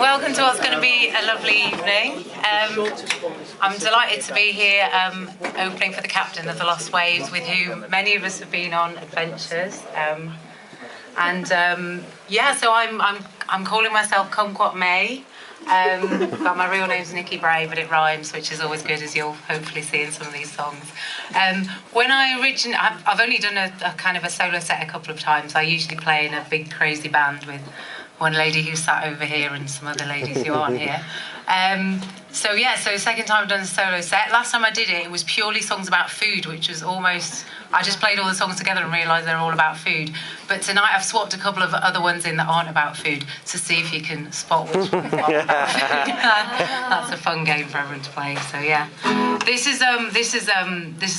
Welcome to what's going to be a lovely evening. I'm delighted to be here opening for the captain of the Lost Waves, with whom many of us have been on adventures. Yeah, so I'm calling myself Kumquat May. But my real name's Nicky Bray, but it rhymes, which is always good, as you'll hopefully see in some of these songs. When I originally, I've only done a kind of a solo set a couple of times. I usually play in a big crazy band with one lady who sat over here and some other ladies who aren't here. So second time I've done a solo set. Last time I did it, it was purely songs about food, which was almost, I just played all the songs together and realised they're all about food. But tonight I've swapped a couple of other ones in that aren't about food to see if you can spot which ones are about food. That's a fun game for everyone to play. So yeah, this is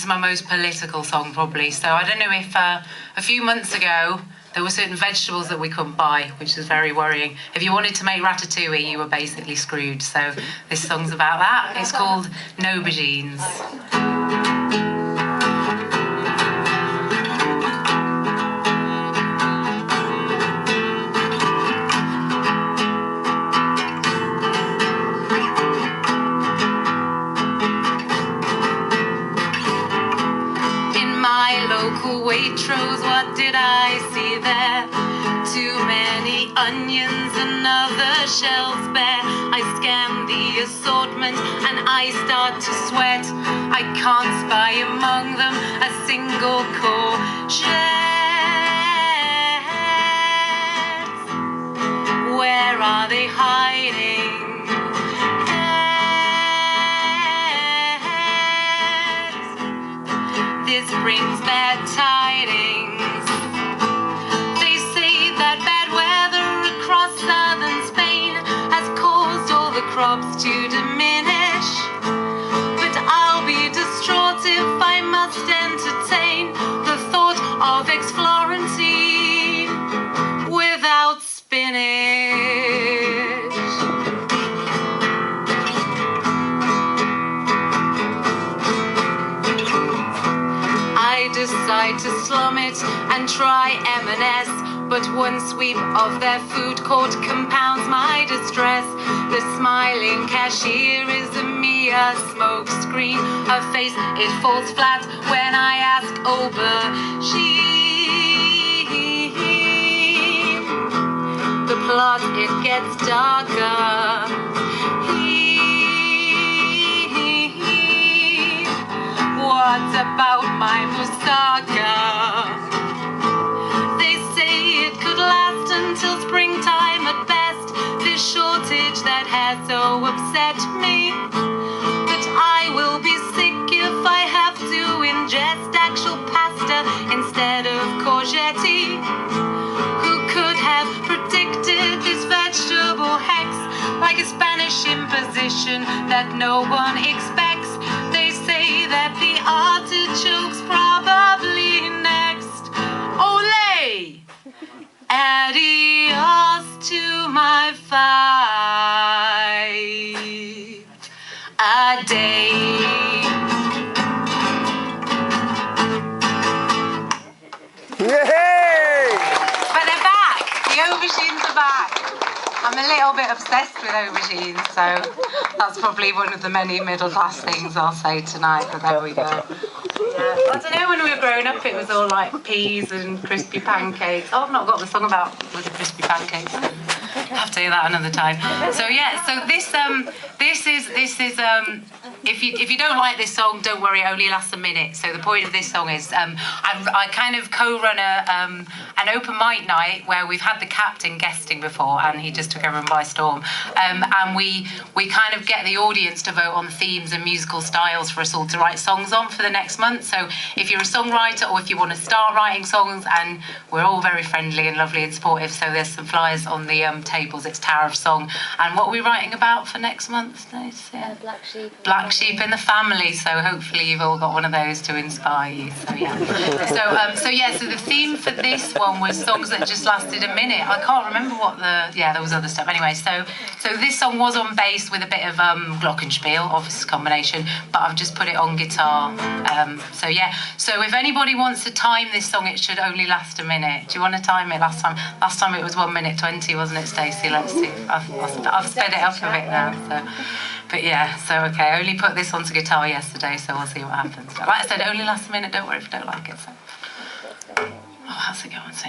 my most political song probably. So I don't know if a few months ago there were certain vegetables that we couldn't buy, which was very worrying. If you wanted to make ratatouille, you were basically screwed. So this song's about that. It's called No Aubergines. Waitrose, what did I see there? Too many onions and other shelves bare. I scan the assortment and I start to sweat. I can't spy among them a single courgette. Where are they hiding? This brings bad tidings. They say that bad weather across southern Spain has caused all the crops to diminish. But I'll be distraught if I must entertain the thought of ex-Florentine without spinach. Decide to slum it and try M&S, but one sweep of their food court compounds my distress. The smiling cashier is a mere smoke screen. Her face, it falls flat when I ask aubergine. The plot, it gets darker. What about my moussaka? They say it could last until springtime at best, this shortage that has so upset me. But I will be sick if I have to ingest actual pasta instead of courgette. Who could have predicted this vegetable hex, like a Spanish imposition that no one expects? They say that the artichoke's probably next. Olé! Adios to my 5 a day. Yay! But they're back. The aubergines are back. I'm a little bit obsessed with aubergines, so that's probably one of the many middle-class things I'll say tonight, but there we go. Yeah. I don't know, when we were growing up it was all like peas and crispy pancakes. Oh, I've not got the song about the crispy pancakes. I'll have to do that another time. So yeah, so this is if you don't like this song, don't worry, it only lasts a minute. So the point of this song is I kind of co-run an open mic night where we've had the captain guesting before, and he just took everyone by storm. And we kind of get the audience to vote on themes and musical styles for us all to write songs on for the next month. So if you're a songwriter or if you want to start writing songs, and we're all very friendly and lovely and supportive, so there's some flyers on the tables. It's Tower of Song. And what are we writing about for next month? Black sheep. Black sheep in the family. So hopefully you've all got one of those to inspire you. So yeah. So the theme for this one was songs that just lasted a minute. I can't remember what there was other stuff. Anyway, so this song was on bass with a bit of glockenspiel, obvious combination, but I've just put it on guitar. So yeah. So if anybody wants to time this song, it should only last a minute. Do you want to time it? Last time it was 1 minute 20, wasn't it, Stacey? see, let's see. I've sped it up a bit now, so. But yeah, so okay, I only put this onto guitar yesterday, so we'll see what happens. But like I said, only last minute, don't worry if you don't like it. So. Oh, how's it going? So,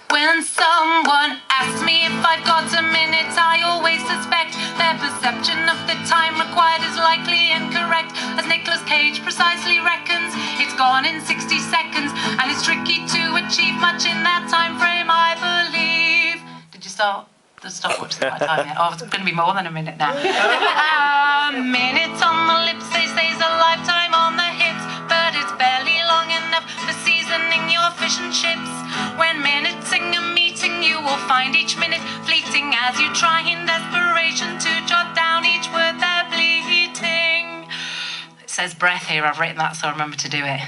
when someone asks me if I've got a minute, I always suspect their perception of the time required is likely incorrect. As Nicolas Cage precisely reckons, it's gone in 60 seconds, and it's tricky to achieve much in that time frame, I believe. Did you start? The stopwatch is my time yet. Oh, it's going to be more than a minute now. A minute on the lips, they say, is a lifetime on the hips, but it's barely long enough for seasoning your fish and chips. When minutesing a meeting, you will find each minute fleeting as you try in desperation to jot down each word they're bleating. It says breath here, I've written that so I remember to do it.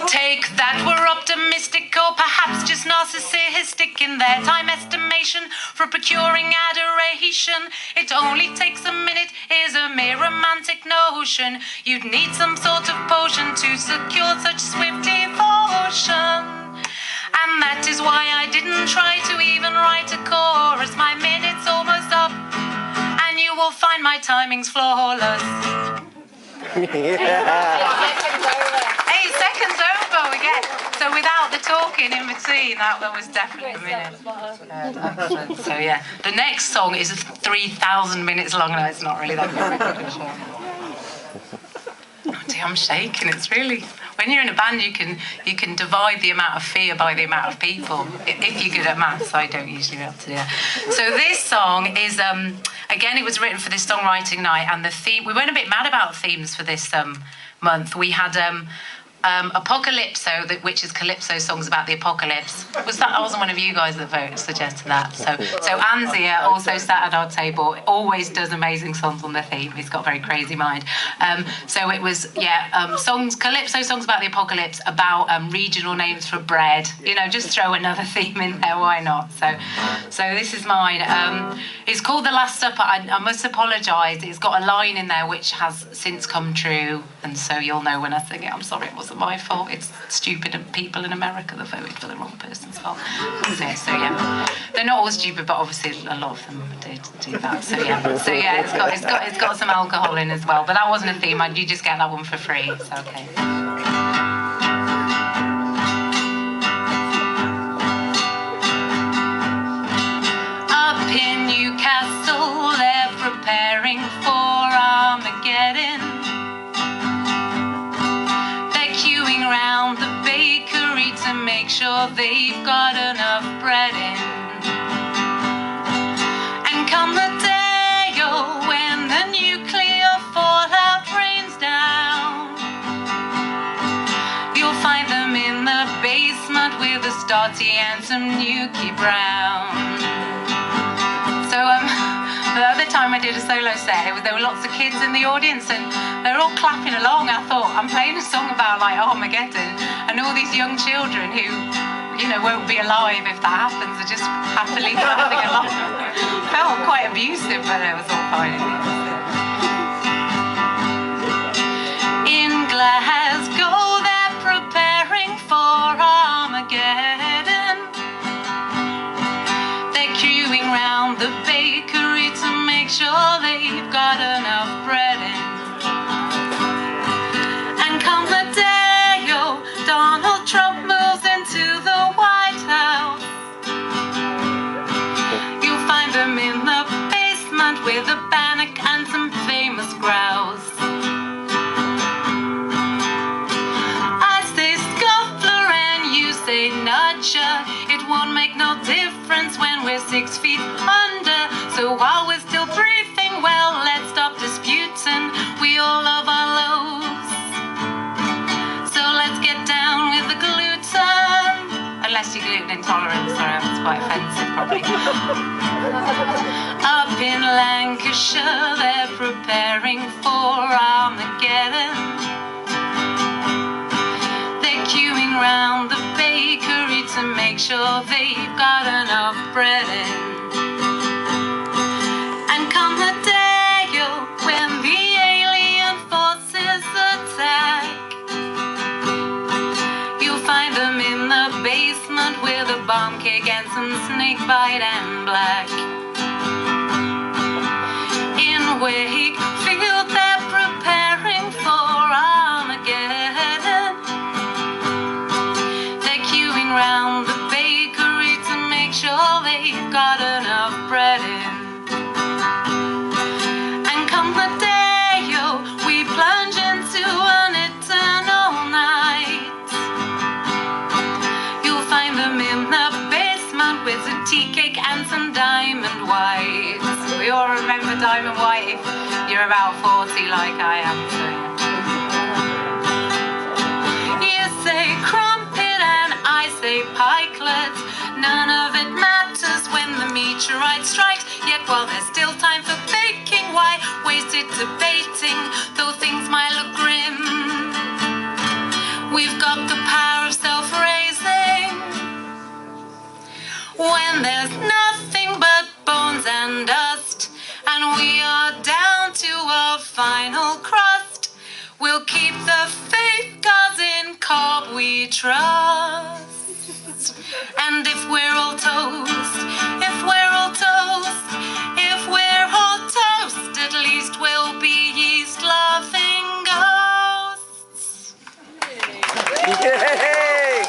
Take that, we're optimistic or perhaps just narcissistic in their time estimation for procuring adoration. It only takes a minute is a mere romantic notion. You'd need some sort of potion to secure such swift devotion. And that is why I didn't try to even write a chorus. My minute's almost up, and you will find my timing's flawless. 8 seconds over we get. So without the talking in between, that was definitely a minute. So yeah, the next song is 3,000 minutes long. No, it's not really that good. Oh dear, I'm shaking. It's really, when you're in a band, you can divide the amount of fear by the amount of people. If you're good at maths, I don't usually be able to do that. So this song is, again, it was written for this songwriting night, and the theme, we went a bit mad about themes for this month. We had Apocalypso, which is Calypso songs about the apocalypse. I wasn't one of you guys that suggested that. So Anzia also sat at our table, always does amazing songs on the theme. He's got a very crazy mind. So it was, Calypso songs about the apocalypse, about regional names for bread. You know, just throw another theme in there, why not? So this is mine. It's called The Last Supper. I must apologise. It's got a line in there which has since come true, and so you'll know when I sing it. I'm sorry, it wasn't my fault. It's stupid people in America that voted for the wrong person's fault. So yeah, they're not all stupid, but obviously a lot of them did do that. So yeah, it's got some alcohol in as well. But that wasn't a theme. You just get that one for free. So okay. Up in Newcastle, they're preparing for Armageddon. Around the bakery to make sure they've got enough bread in. And come the day, when the nuclear fallout rains down, you'll find them in the basement with a Stotty and some Nicky Brown. So the other time I did a solo set, there were lots of kids in the audience and they're all clapping along. I thought, I'm playing a song about like Armageddon, and all these young children who, you know, won't be alive if that happens are just happily clapping along. Felt quite abusive, but it was all fine. In Glasgow, they're preparing for Armageddon. They're queuing round the bakery to make sure they've got enough bread in. And come the day, Donald Trump moves into the White House, you'll find them in the basement with a bannock and some famous grouse. I say scuffler and you say nudger. It won't make no difference when we're 6 feet under. So while we're still breathing, well, let's stop disputing. We all love our loaves, so let's get down with the gluten. Unless you're gluten intolerant, sorry, that's quite offensive probably. Up in Lancashire, they're preparing for Armageddon. They're queuing round the bakery to make sure they've got enough bread in. And come the day, when the alien forces attack, you'll find them in the basement with a bomb cake and some snacks. white and black. In Wakefield they're preparing for Armageddon. They're queuing round the bakery to make sure they've got enough bread in. And come the day, oh, we plunge into an eternal night. You'll find them in the basement with a tea cake and some diamond whites. We all remember diamond white if you're about 40 like I am. So yeah. You say crumpet and I say pikelet. None of it matters when the meteorite strikes. Yet while there's still time for baking, why waste it debating, though things might look grim? We've got the power of self-raising when there's nothing but bones and dust, and we are down to a final crust. We'll keep the faith, 'cause in Cobb we trust. And if we're all toast, if we're all toast, if we're all toast, at least we'll be yeast-loving ghosts. Yay!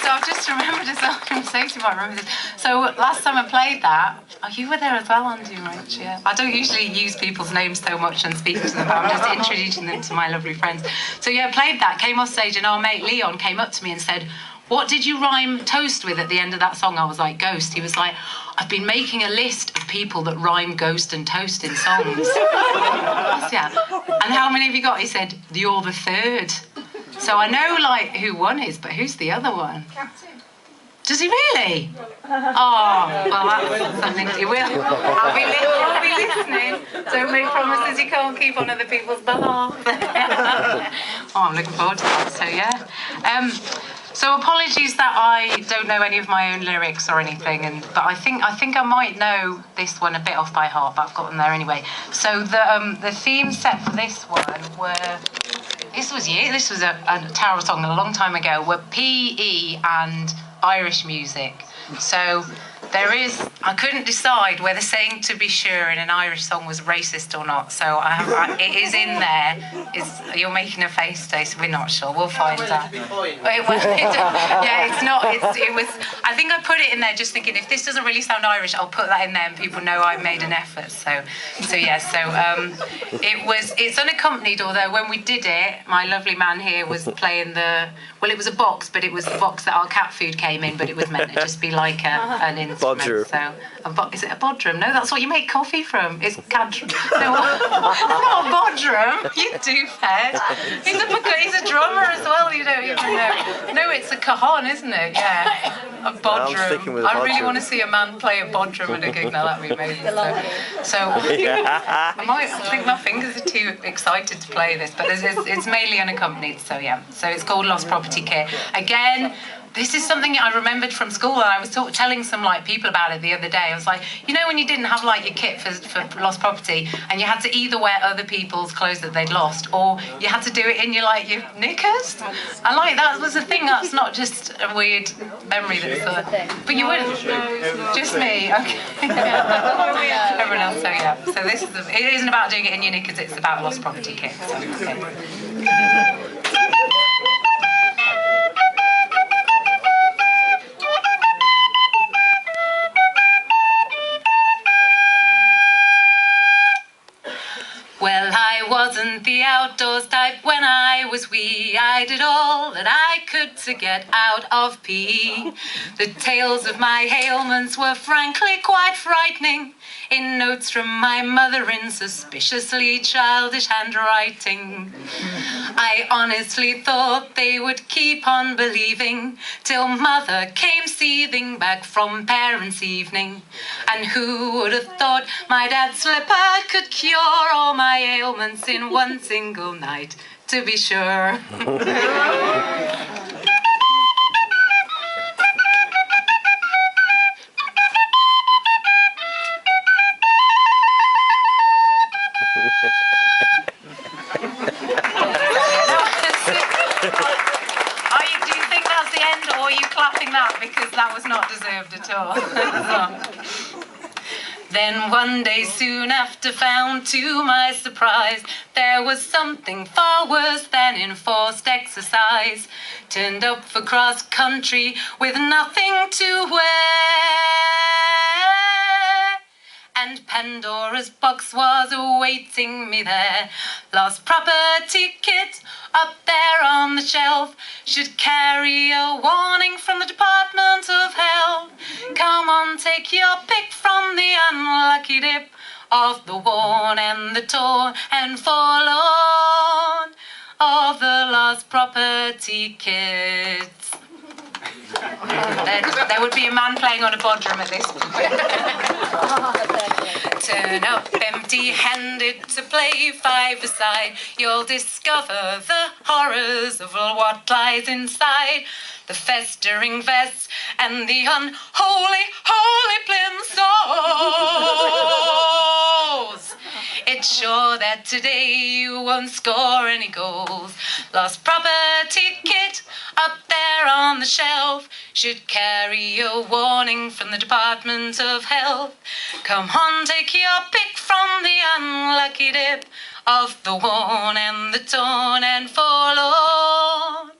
So I've just remembered as well, from safety, I remember this. So last time I played that, oh, you were there as well, Andy, Rich, yeah. I don't usually use people's names so much and speak to them, but I'm just introducing them to my lovely friends. So yeah, I played that, came off stage, and our mate Leon came up to me and said, "What did you rhyme toast with at the end of that song?" I was like, "Ghost." He was like, "I've been making a list of people that rhyme ghost and toast in songs." Yeah. And how many have you got? He said, "You're the third." So I know, like, who one is, but who's the other one? Does he really? Oh, well, that's something he will. I'll be listening. Don't make promises you can't keep on other people's behalf. Oh, I'm looking forward to that. So, yeah. So apologies that I don't know any of my own lyrics or anything, but I think I might know this one a bit off by heart, but I've got them there anyway. So the theme set for this one were... This was a tarot song a long time ago, were PE and Irish music. So I couldn't decide whether saying "to be sure" in an Irish song was racist or not. So it is in there. You're making a face, Stacey. We're not sure. We'll find out. Yeah, it's not. It was. I think I put it in there just thinking, if this doesn't really sound Irish, I'll put that in there and people know I made an effort. So yeah. It's unaccompanied. Although when we did it, my lovely man here was playing the. Well, it was a box, but it was the box that our cat food came in. But it was meant to just be like an instrument. Bodger. So, is it a bodrum? No, that's what you make coffee from. It's cadrum. No, it's not a bodrum. You doofhead. He's a drummer as well. You don't even know. No, it's a cajon, isn't it? Yeah, a bodrum. I really want to see a man play a bodrum at a gig now. That'd be amazing. So I think my fingers are too excited to play this, but it's mainly unaccompanied. So yeah. So it's called Lost Property Kit. Again. This is something I remembered from school, and I was telling some people about it the other day. I was like, you know, when you didn't have your kit for lost property, and you had to either wear other people's clothes that they'd lost, or you had to do it in your knickers. And that was a thing. That's not just a weird memory but you wouldn't. Just me. Okay. Everyone else. So yeah. So it isn't about doing it in your knickers. It's about lost property kit. So, okay. Well, I wasn't the outdoors type when I was wee. I did all that I could to get out of PE. The tales of my ailments were frankly quite frightening, in notes from my mother in suspiciously childish handwriting. I honestly thought they would keep on believing, till mother came seething back from parents' evening. And who would have thought my dad's slipper could cure all my ailments in one single night, to be sure. Do you think that's clapping that because that was not deserved at all. Then one day soon after found to my surprise there was something far worse than enforced exercise. Turned up for cross country with nothing to wear, and Pandora's box was awaiting me there. Lost property kit up there on the shelf, should carry a warning from the Department of Health. Come on, take your pick from the unlucky dip of the worn and the torn and forlorn of the lost property kits. There would be a man playing on a bodrum at this point. Turn up empty-handed to play five-a-side. You'll discover the horrors of what lies inside. The festering vests and the unholy, holy plimsolls. It's sure that today you won't score any goals. Lost property kit up there on the shelf, should carry a warning from the Department of Health. Come on, take your pick from the unlucky dip of the worn and the torn and forlorn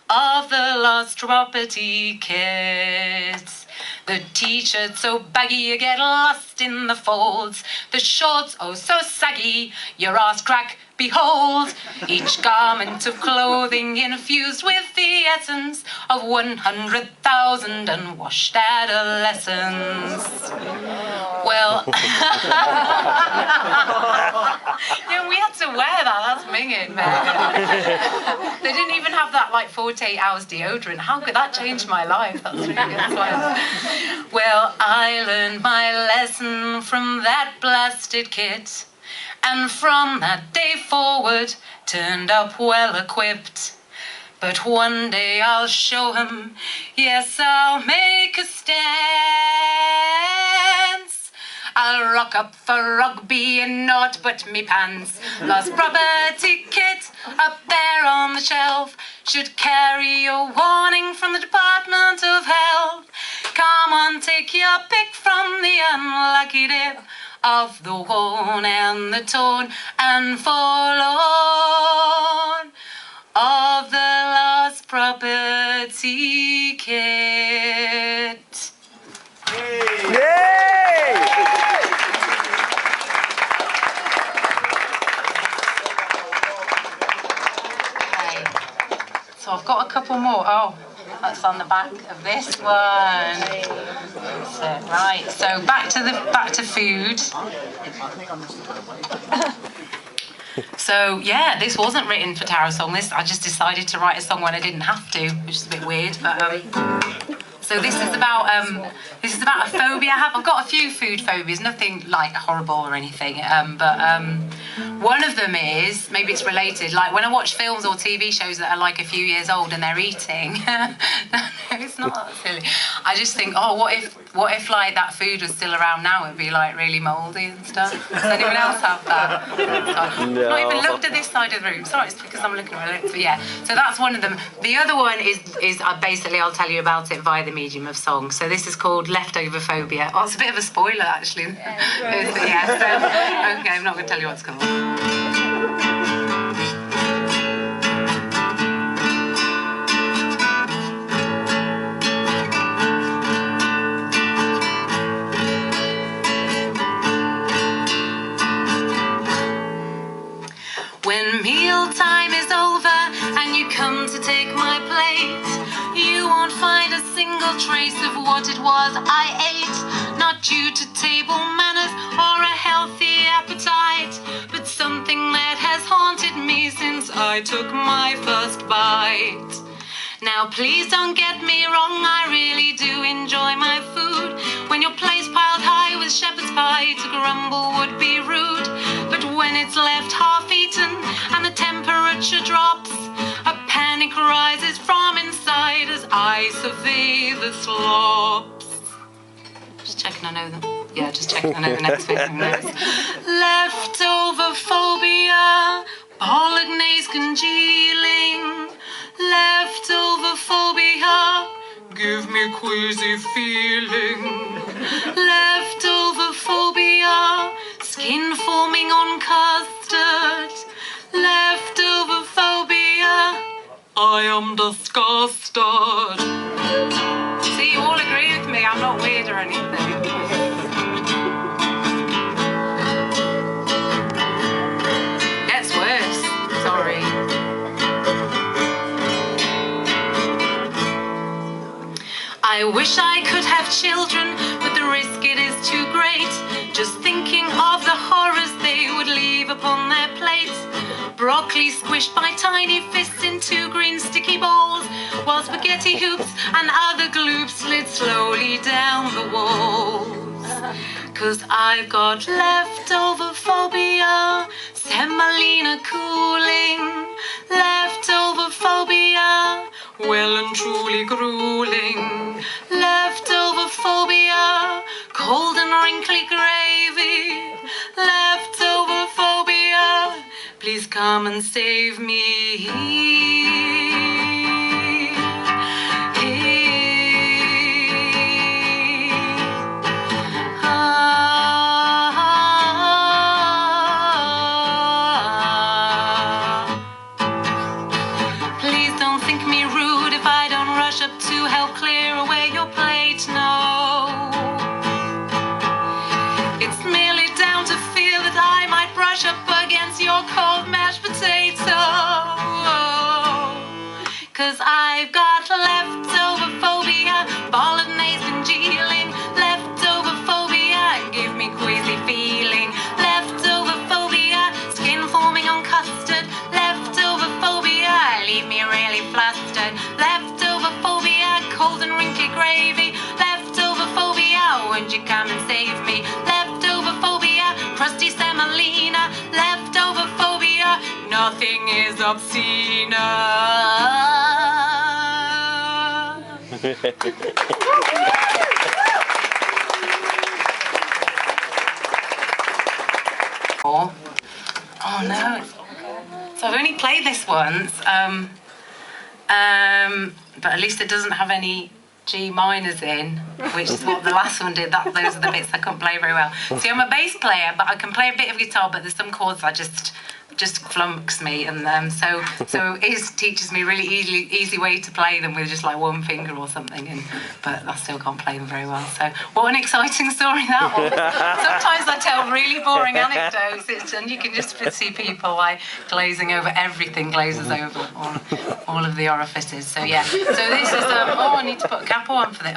of the lost property kits. The t-shirt so baggy you get lost in the folds. The shorts oh so saggy your arse crack behold. Each garment of clothing infused with the essence of 100,000 unwashed adolescents. Well, yeah, we had to wear that. That's minging, man. They didn't even have that like 48 hours deodorant. How could that change my life? That's really good. Well, I learned my lesson from that blasted kit, and from that day forward turned up well equipped. But one day I'll show him, yes, I'll make a stance. I'll rock up for rugby and naught but me pants. Lost property kit up there on the shelf, should carry a warning from the Department of Health. Come on, take your pick from the unlucky dip of the worn and the torn and forlorn of the lost property kit. Yay! Okay. So I've got a couple more. Oh, that's on the back of this one. That's it. Right. So back to food. So yeah, this wasn't written for Tarot Song. I just decided to write a song when I didn't have to, which is a bit weird. But so this is about a phobia I have. I've got a few food phobias, nothing like horrible or anything. But one of them is, maybe it's related, like when I watch films or TV shows that are like a few years old and they're eating. No, it's not that silly. I just think, oh, what if like that food was still around now? It'd be like really mouldy and stuff. Does anyone else have that? No. Not even looked at this side of the room. Sorry, it's because I'm looking at my lips. But yeah, so that's one of them. The other one is basically I'll tell you about it via the medium of song. So this is called Leftover Phobia. Oh, it's a bit of a spoiler actually. Yeah, so, okay, I'm not going to tell you what it's called. When mealtime is over and you come to take my plate, you won't find a single trace of what it was I ate. Not due to table manners or a healthy appetite, but something that has haunted me since I took my first bite. Now please don't get me wrong, I really do enjoy my food. When your plate's piled high with shepherd's pie, to grumble would be rude. But when it's left half-eaten and the temperature drops, a panic rises from inside as I survey the slops. Just checking I know them. Yeah, just checking I know the next bit. Leftover phobia, bolognese congealing. Leftover phobia, give me queasy feeling. Leftover phobia, skin forming on custard. Leftover phobia, I am disgusted. See, you all agree with me, I'm not weird or anything. Gets worse, sorry. I wish I could have children, but the risk it is too great. Just thinking of the horrors they would leave upon their plates. Broccoli squished by tiny fists into green sticky balls, while spaghetti hoops and other gloops slid slowly down the walls. 'Cause I've got leftover phobia, semolina cooling. Leftover phobia, well and truly grueling. Leftover phobia, cold and wrinkly gravy. Leftover phobia, please come and save me. Please don't think me rude if I don't rush up to help clear away your plate, no. It's merely down to fear that I might brush up against your cold mashed potato. 'Cause I've got leftover phobia, bolognese congealing. Leftover phobia, give me queasy feeling. Leftover phobia, skin forming on custard. Leftover phobia, leave me really flustered. Leftover phobia, cold and wrinkly gravy. Leftover phobia, won't you come and save me? Leftover phobia, crusty semolina. Leftover phobia, nothing is obscene. Oh no. So I've only played this once, but at least it doesn't have any G minors in, which is what the last one did. Those are the bits I couldn't play very well. See, I'm a bass player, but I can play a bit of guitar, but there's some chords I just flummox me, and so Iz teaches me really easy way to play them with just like one finger or something, but I still can't play them very well. So what an exciting story that was. Sometimes I tell really boring anecdotes, and you can just see people like glazing over, everything glazes over all of the orifices. So yeah, so this is I need to put a capo on for the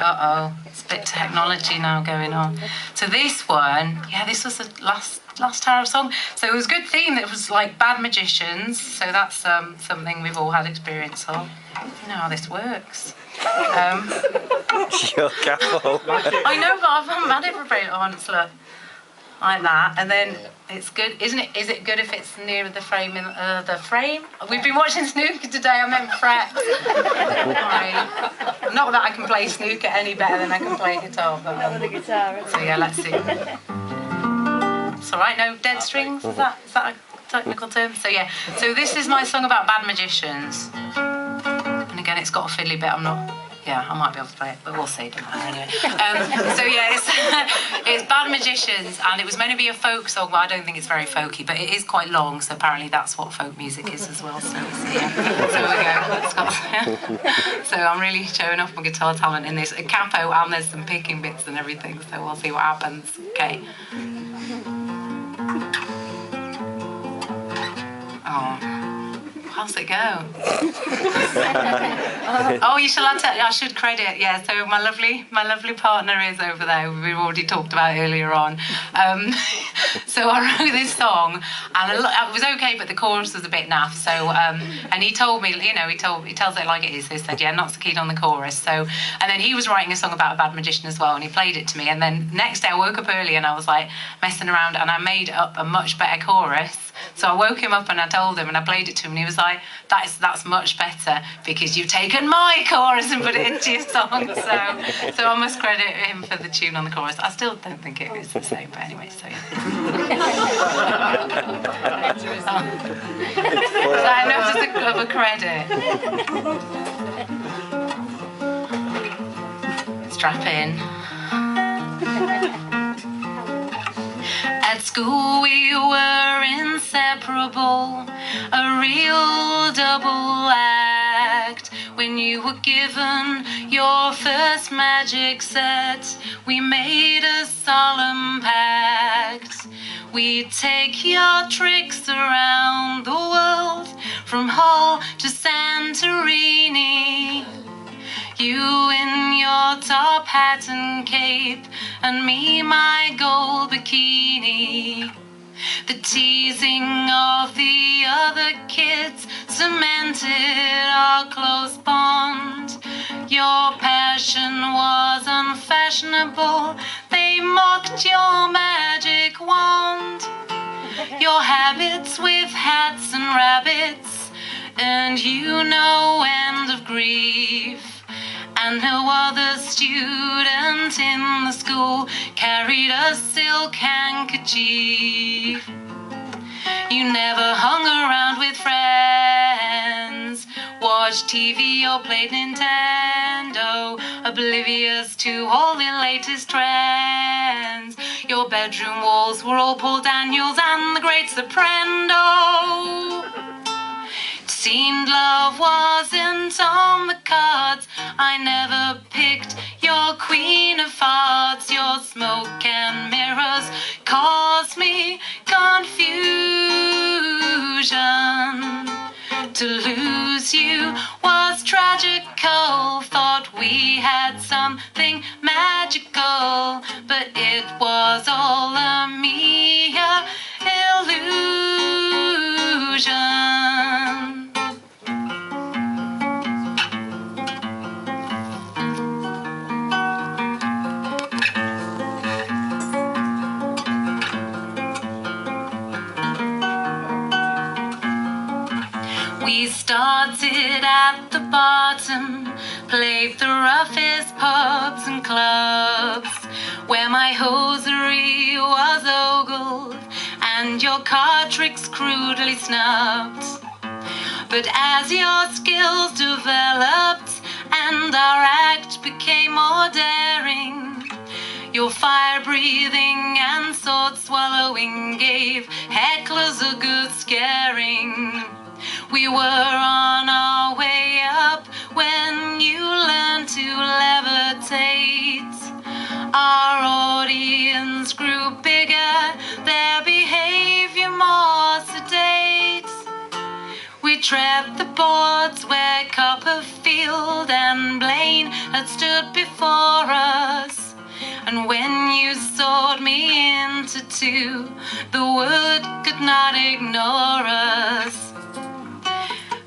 it's a bit technology now going on. So this one, yeah, this was the last Tarot song. So it was a good theme. It was like bad magicians. So that's something we've all had experience of. You know how this works. Your capo. I know, but I haven't had it for very long. It's like that, and then it's good, isn't it? Is it good if it's near the frame? The frame. We've been watching snooker today. I meant fret. Right. Not that I can play snooker any better than I can play guitar. But, the guitar. so yeah, let's see. It's all right, no dead strings, is that a technical term? So yeah, so this is my song about bad magicians. And again, it's got a fiddly bit, I might be able to play it, but we'll see, don't matter anyway. So yeah, it's Bad Magicians, and it was meant to be a folk song, but I don't think it's very folky, but it is quite long, so apparently that's what folk music is as well, so yeah. So there we go. So I'm really showing off my guitar talent in this, a capo, and there's some picking bits and everything, so we'll see what happens. Okay. Oh, how's it go? Oh, I should credit. Yeah, so my lovely partner is over there. We've already talked about earlier on. So I wrote this song, and it was okay, but the chorus was a bit naff. So and he told me, he tells it like it is. So he said, yeah, not so keen on the chorus. So and then he was writing a song about a bad magician as well, and he played it to me. And then next day I woke up early and I was like messing around, and I made up a much better chorus. So I woke him up and I told him, and I played it to him, and he was like, that's much better because you've taken my chorus and put it into your song. So I must credit him for the tune on the chorus. I still don't think it is the same, but anyway, so yeah. Is that enough of a credit? strap in. At school we were inseparable, a real double act. When you were given your first magic set, we made a solemn pact. We'd take your tricks around the world, from Hull to Santorini. You in your top hat and cape, and me my gold bikini. The teasing of the other kids cemented our close bond. Your passion was unfashionable, they mocked your magic wand. Your habits with hats and rabbits earned you no end of grief. And no other student in the school carried a silk handkerchief. You never hung around with friends, watched TV or played Nintendo, oblivious to all the latest trends. Your bedroom walls were all Paul Daniels and the Great Soprano. Seemed love wasn't on the cards. I never picked your Queen of Hearts. Your smoke and mirrors caused me confusion. To lose you was tragical. Thought we had something magical, but it was all a mere illusion. We started at the bottom, played the roughest pubs and clubs, where my hosiery was ogled and your card tricks crudely snubbed. But as your skills developed and our act became more daring, your fire-breathing and sword-swallowing gave hecklers a good scaring. We were on our way up when you learned to levitate. Our audience grew bigger, their behavior more sedate. We tread the boards where Copperfield and Blaine had stood before us. And when you sawed me into two, the wood could not ignore us.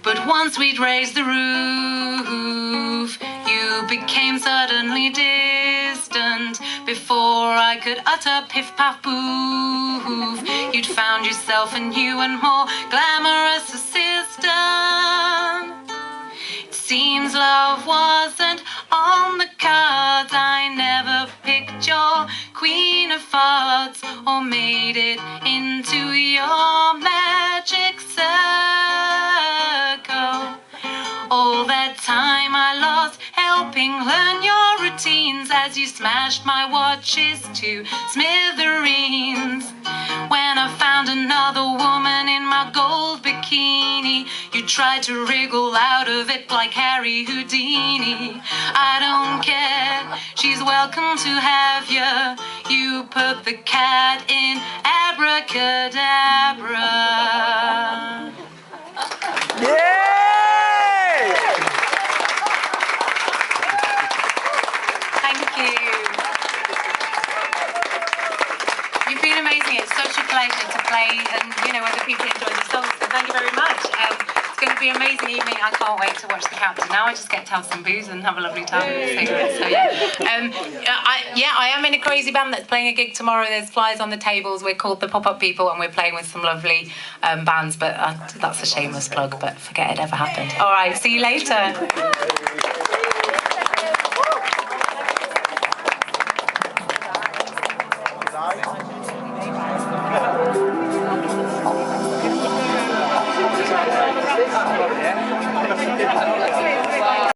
But once we'd raised the roof, you became suddenly distant. Before I could utter piff-paff-poof, you'd found yourself a new and more glamorous assistant. It seems love wasn't on the cards. I never picked your Queen of Hearts or made it into your magic circle. All that time I lost helping learn your routines as you smashed my watches to smithereens. When I found another woman in my gold bikini, you tried to wriggle out of it like Harry Houdini. I don't care, she's welcome to have you. You put the cat in abracadabra. Yeah! You've been amazing. It's such a pleasure to play and, other people enjoy the songs. So thank you very much. It's going to be an amazing evening. I can't wait to watch the captain. Now I just get to have some booze and have a lovely time. So yeah. I am in a crazy band that's playing a gig tomorrow. There's flyers on the tables. We're called the Pop-Up People and we're playing with some lovely bands. But that's a shameless plug, but forget it ever happened. All right, see you later.